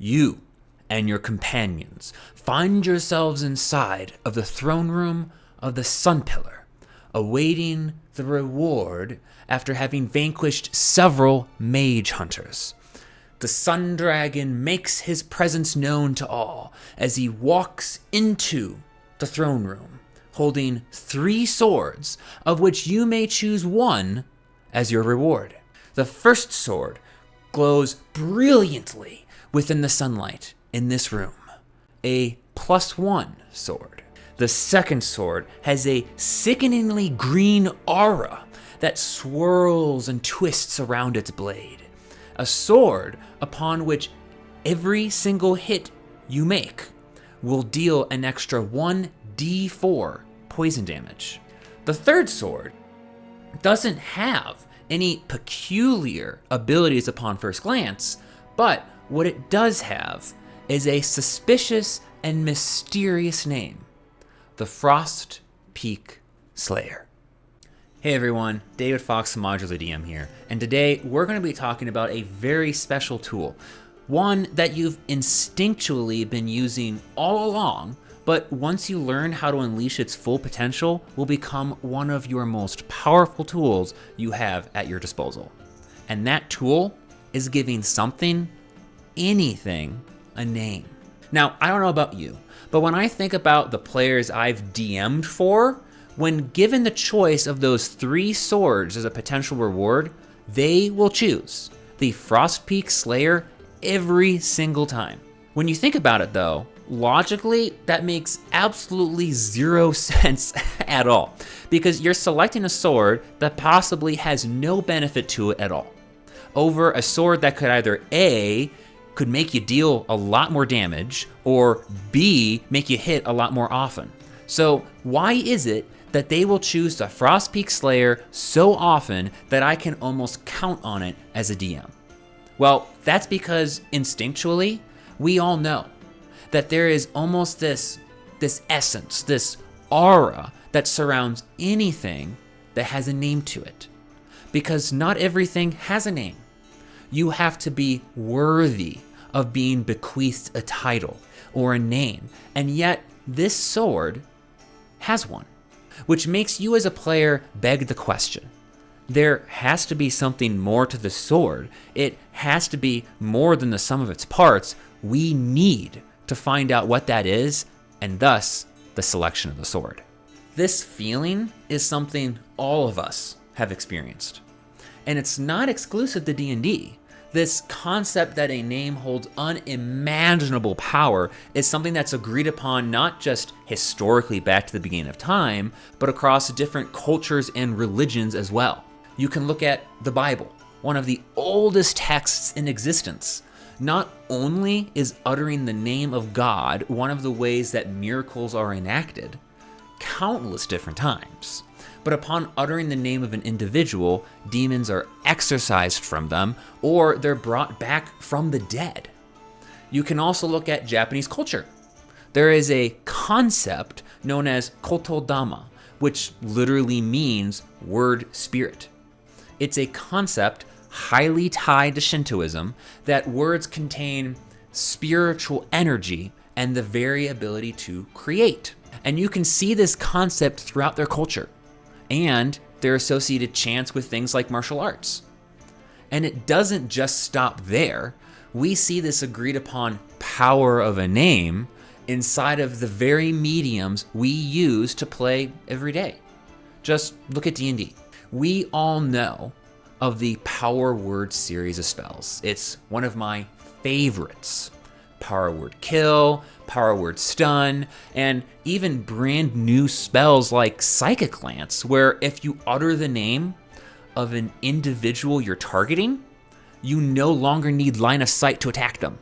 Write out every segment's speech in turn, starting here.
You and your companions find yourselves inside of the throne room of the Sun Pillar, awaiting the reward after having vanquished several mage hunters. The Sun Dragon makes his presence known to all as he walks into the throne room, holding 3 swords, of which you may choose one as your reward. The first sword glows brilliantly within the sunlight in this room, a +1 sword. The second sword has a sickeningly green aura that swirls and twists around its blade, a sword upon which every single hit you make will deal an extra 1d4 poison damage. The third sword doesn't have any peculiar abilities upon first glance, but what it does have is a suspicious and mysterious name: the Frost Peak Slayer. Hey everyone, David Fox from Modular DM here, and today we're going to be talking about a very special tool, one that you've instinctually been using all along, but once you learn how to unleash its full potential, will become one of your most powerful tools you have at your disposal. And that tool is giving something, anything, a name. Now, I don't know about you, but when I think about the players I've DM'd for, when given the choice of those 3 swords as a potential reward, they will choose the Frost Peak Slayer every single time. When you think about it though, logically, that makes absolutely 0 sense at all, because you're selecting a sword that possibly has no benefit to it at all, over a sword that could either A, could make you deal a lot more damage, or B, make you hit a lot more often. So why is it that they will choose the Frost Peak Slayer so often that I can almost count on it as a DM? Well, that's because instinctually, we all know that there is almost this essence, this aura that surrounds anything that has a name to it. Because not everything has a name. You have to be worthy of being bequeathed a title or a name, and yet this sword has one, which makes you as a player beg the question. There has to be something more to the sword. It has to be more than the sum of its parts. We need to find out what that is, and thus the selection of the sword. This feeling is something all of us have experienced, and it's not exclusive to D&D. This concept that a name holds unimaginable power is something that's agreed upon not just historically back to the beginning of time, but across different cultures and religions as well. You can look at the Bible, one of the oldest texts in existence. Not only is uttering the name of God one of the ways that miracles are enacted, countless different times, but upon uttering the name of an individual, demons are exorcised from them, or they're brought back from the dead. You can also look at Japanese culture. There is a concept known as kotodama, which literally means word spirit. It's a concept highly tied to Shintoism that words contain spiritual energy and the very ability to create. And you can see this concept throughout their culture and their associated chants with things like martial arts. And it doesn't just stop there. We see this agreed upon power of a name inside of the very mediums we use to play every day. Just look at D&D. We all know of the Power Word series of spells. It's one of my favorites. Power Word Kill, Power Word Stun, and even brand new spells like Psychic Lance, where if you utter the name of an individual you're targeting, you no longer need line of sight to attack them.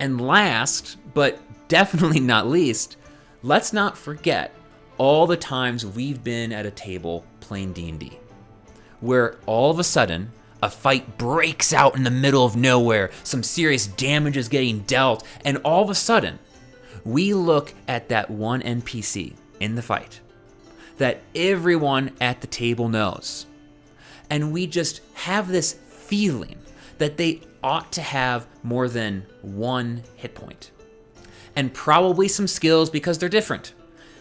And last, but definitely not least, let's not forget all the times we've been at a table playing D&D, where all of a sudden, a fight breaks out in the middle of nowhere, some serious damage is getting dealt, and all of a sudden, we look at that one NPC in the fight that everyone at the table knows. And we just have this feeling that they ought to have more than 1 hit point. And probably some skills because they're different.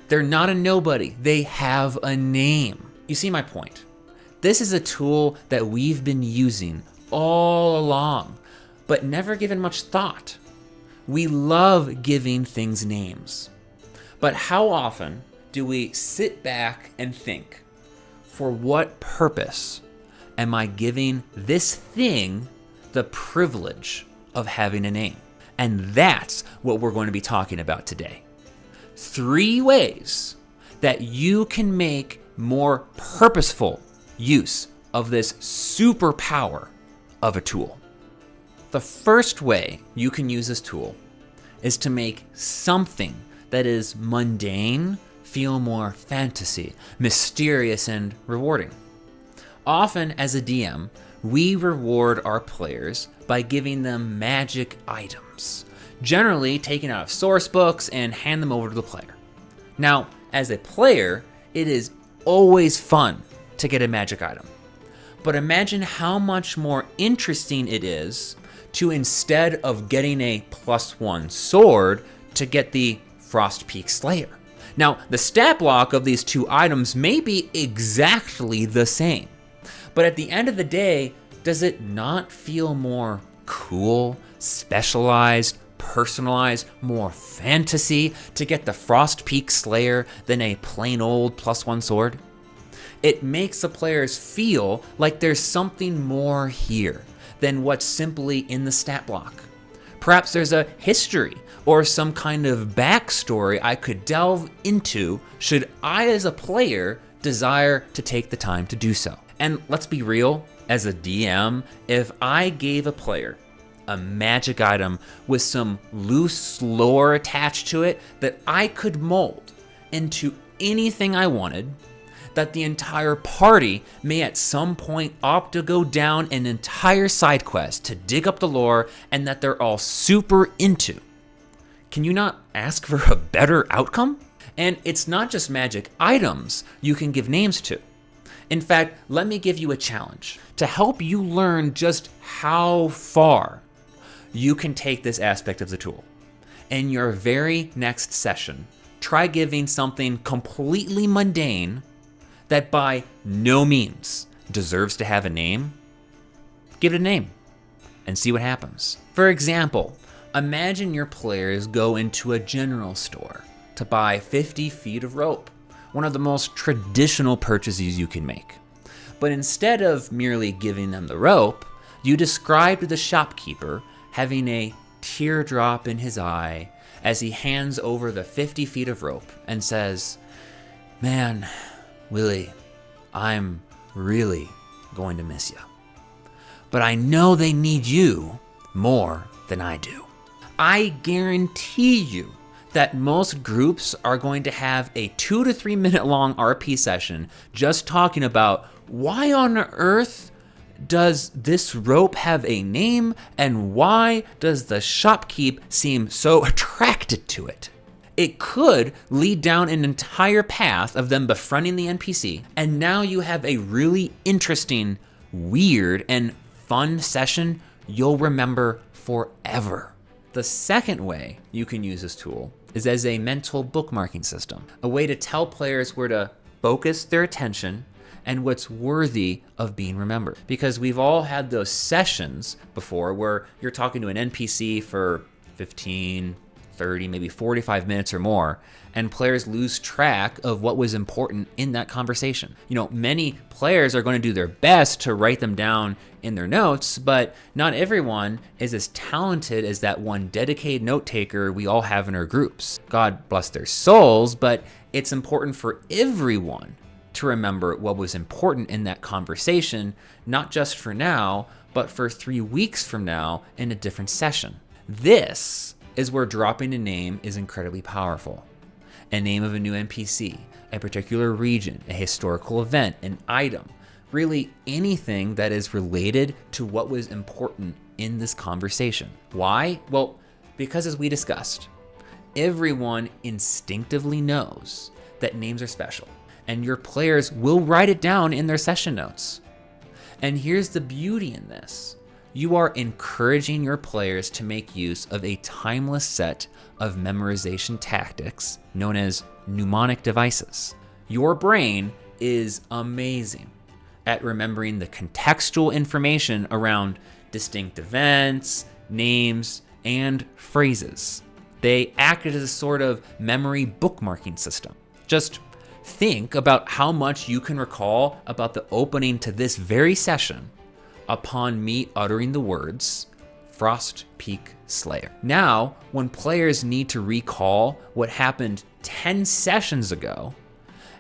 They're not a nobody, they have a name. You see my point? This is a tool that we've been using all along, but never given much thought. We love giving things names. But how often do we sit back and think, for what purpose am I giving this thing the privilege of having a name? And that's what we're going to be talking about today. 3 ways that you can make more purposeful use of this superpower of a tool. The first way you can use this tool is to make something that is mundane feel more fantasy, mysterious, and rewarding. Often as a DM, we reward our players by giving them magic items, generally taken out of source books and hand them over to the player. Now, as a player, it is always fun to get a magic item. But imagine how much more interesting it is to, instead of getting a +1 sword, to get the Frost Peak Slayer. Now, the stat block of these 2 items may be exactly the same, but at the end of the day, does it not feel more cool, specialized, personalized, more fantasy to get the Frost Peak Slayer than a plain old +1 sword? It makes the players feel like there's something more here than what's simply in the stat block. Perhaps there's a history or some kind of backstory I could delve into should I, as a player, desire to take the time to do so. And let's be real, as a DM, if I gave a player a magic item with some loose lore attached to it that I could mold into anything I wanted, that the entire party may at some point opt to go down an entire side quest to dig up the lore, and that they're all super into, can you not ask for a better outcome? And it's not just magic items you can give names to. In fact, let me give you a challenge to help you learn just how far you can take this aspect of the tool. In your very next session, try giving something completely mundane that by no means deserves to have a name. Give it a name and see what happens. For example, imagine your players go into a general store to buy 50 feet of rope, one of the most traditional purchases you can make. But instead of merely giving them the rope, you describe to the shopkeeper having a teardrop in his eye as he hands over the 50 feet of rope and says, "Man, Willie, I'm really going to miss you. But I know they need you more than I do." I guarantee you that most groups are going to have a 2 to 3 minute long RP session just talking about why on earth does this rope have a name and why does the shopkeep seem so attracted to it. It could lead down an entire path of them befriending the NPC, and now you have a really interesting, weird, and fun session you'll remember forever. The second way you can use this tool is as a mental bookmarking system, a way to tell players where to focus their attention and what's worthy of being remembered. Because we've all had those sessions before where you're talking to an NPC for 15, 30, maybe 45 minutes or more, and players lose track of what was important in that conversation. You know, many players are going to do their best to write them down in their notes, but not everyone is as talented as that one dedicated note taker we all have in our groups. God bless their souls, but it's important for everyone to remember what was important in that conversation, not just for now, but for 3 weeks from now in a different session. This is where dropping a name is incredibly powerful. A name of a new NPC, a particular region, a historical event, an item, really anything that is related to what was important in this conversation. Why? Well, because as we discussed, everyone instinctively knows that names are special, and your players will write it down in their session notes. And here's the beauty in this. you are encouraging your players to make use of a timeless set of memorization tactics known as mnemonic devices. Your brain is amazing at remembering the contextual information around distinct events, names, and phrases. They act as a sort of memory bookmarking system. Just think about how much you can recall about the opening to this very session upon me uttering the words Frost Peak Slayer. Now, when players need to recall what happened 10 sessions ago,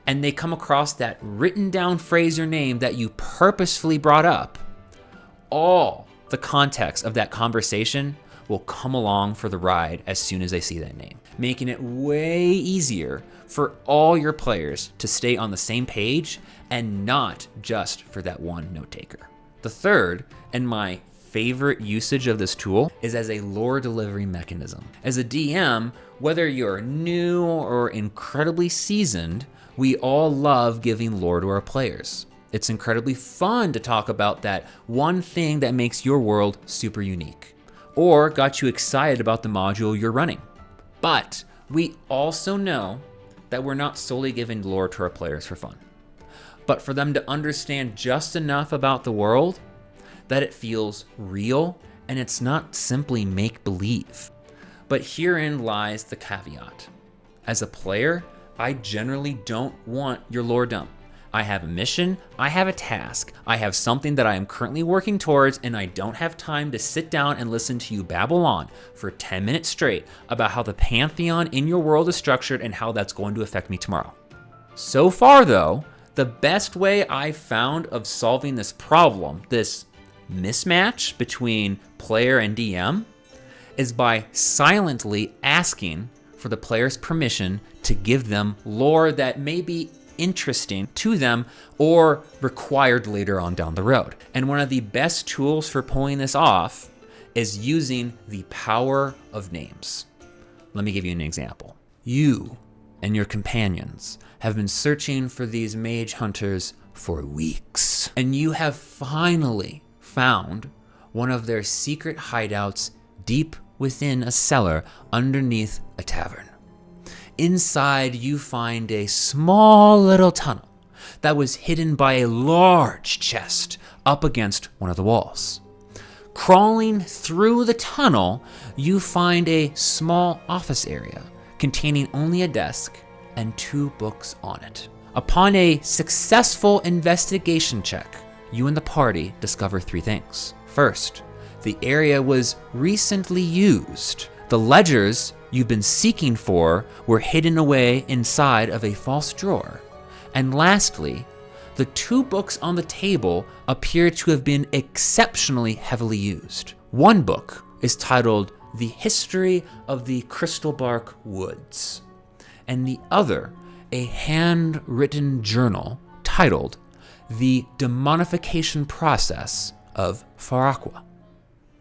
and they come across that written down phrase or name that you purposefully brought up, all the context of that conversation will come along for the ride as soon as they see that name, making it way easier for all your players to stay on the same page and not just for that one note taker. The third, and my favorite usage of this tool, is as a lore delivery mechanism. As a DM, whether you're new or incredibly seasoned, we all love giving lore to our players. It's incredibly fun to talk about that one thing that makes your world super unique, or got you excited about the module you're running. But we also know that we're not solely giving lore to our players for fun, but for them to understand just enough about the world that it feels real and it's not simply make-believe. But herein lies the caveat. As a player, I generally don't want your lore dump. I have a mission, I have a task, I have something that I am currently working towards, and I don't have time to sit down and listen to you babble on for 10 minutes straight about how the pantheon in your world is structured and how that's going to affect me tomorrow. So far though, the best way I've found of solving this problem, this mismatch between player and DM, is by silently asking for the player's permission to give them lore that may be interesting to them or required later on down the road. And one of the best tools for pulling this off is using the power of names. Let me give you an example. You and your companions have been searching for these mage hunters for weeks, and you have finally found one of their secret hideouts deep within a cellar underneath a tavern. Inside, you find a small little tunnel that was hidden by a large chest up against one of the walls. Crawling through the tunnel, you find a small office area containing only a desk and 2 books on it. Upon a successful investigation check, you and the party discover 3 things. First, the area was recently used. The ledgers you've been seeking for were hidden away inside of a false drawer. And lastly, the 2 books on the table appear to have been exceptionally heavily used. One book is titled The History of the Crystalbark Woods, and the other a handwritten journal titled The Demonification Process of Farakwa.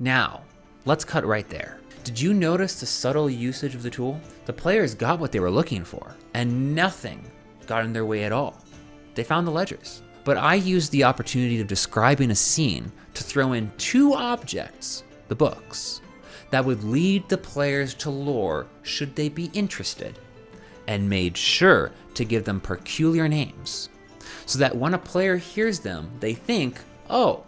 Now, let's cut right there. Did you notice the subtle usage of the tool? The players got what they were looking for, and nothing got in their way at all. They found the ledgers. But I used the opportunity of describing a scene to throw in 2 objects, the books, that would lead the players to lore should they be interested, and made sure to give them peculiar names, so that when a player hears them, they think, oh,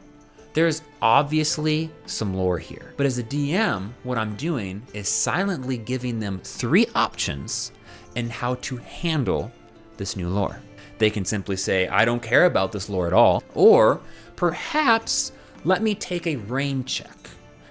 there's obviously some lore here. But as a DM, what I'm doing is silently giving them 3 options in how to handle this new lore. They can simply say, I don't care about this lore at all, or perhaps let me take a rain check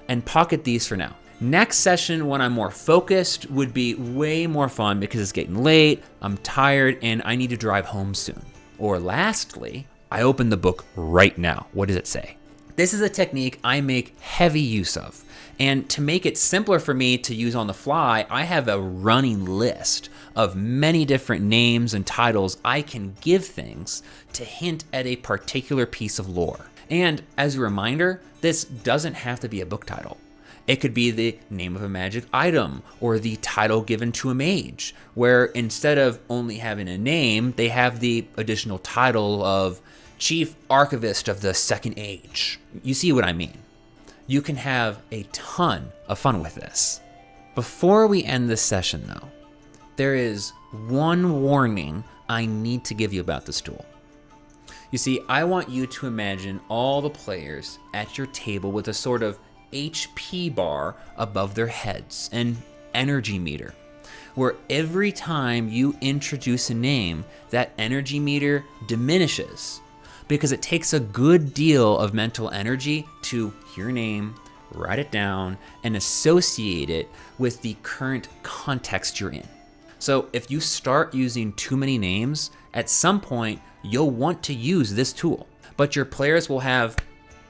and pocket these for now. Next session, when I'm more focused, would be way more fun because it's getting late, I'm tired, and I need to drive home soon. Or lastly, I open the book right now. What does it say? This is a technique I make heavy use of. And to make it simpler for me to use on the fly, I have a running list of many different names and titles I can give things to hint at a particular piece of lore. And as a reminder, this doesn't have to be a book title. It could be the name of a magic item or the title given to a mage, where instead of only having a name, they have the additional title of Chief Archivist of the Second Age. You see what I mean? You can have a ton of fun with this. Before we end this session though, there is one warning I need to give you about this tool. You see, I want you to imagine all the players at your table with a sort of HP bar above their heads, an energy meter, where every time you introduce a name, that energy meter diminishes because it takes a good deal of mental energy to hear your name, write it down, and associate it with the current context you're in. So if you start using too many names, at some point you'll want to use this tool, but your players will have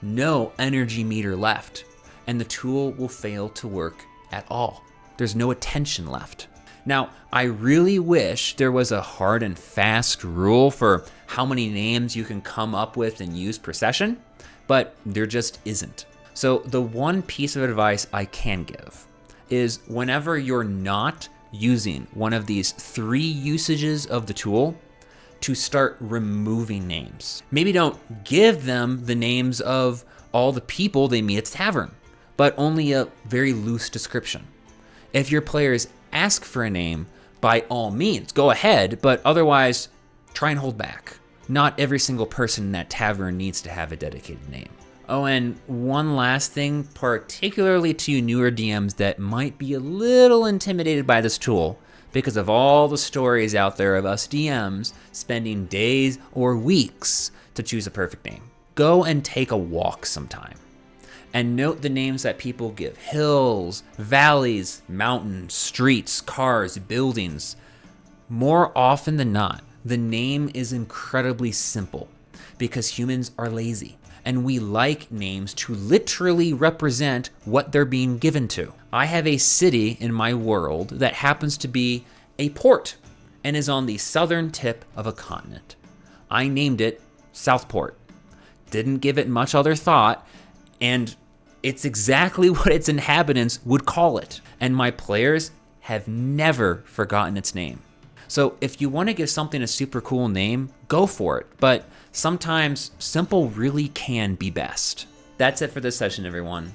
no energy meter left, and the tool will fail to work at all. There's no attention left. Now, I really wish there was a hard and fast rule for how many names you can come up with and use per session, but there just isn't. So the one piece of advice I can give is whenever you're not using one of these 3 usages of the tool, to start removing names. Maybe don't give them the names of all the people they meet at the tavern, but only a very loose description. If your players ask for a name, by all means, go ahead, but otherwise, try and hold back. Not every single person in that tavern needs to have a dedicated name. Oh, and one last thing, particularly to you newer DMs that might be a little intimidated by this tool, because of all the stories out there of us DMs spending days or weeks to choose a perfect name. Go and take a walk sometime and note the names that people give: hills, valleys, mountains, streets, cars, buildings. More often than not, the name is incredibly simple because humans are lazy and we like names to literally represent what they're being given to. I have a city in my world that happens to be a port and is on the southern tip of a continent. I named it Southport. Didn't give it much other thought, and it's exactly what its inhabitants would call it. And my players have never forgotten its name. So if you want to give something a super cool name, go for it. But sometimes simple really can be best. That's it for this session, everyone.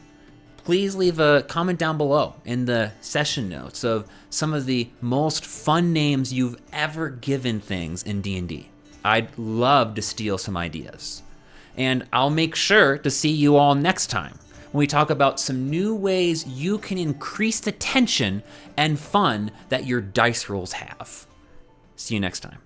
Please leave a comment down below in the session notes of some of the most fun names you've ever given things in D&D. I'd love to steal some ideas. And I'll make sure to see you all next time when we talk about some new ways you can increase the tension and fun that your dice rolls have. See you next time.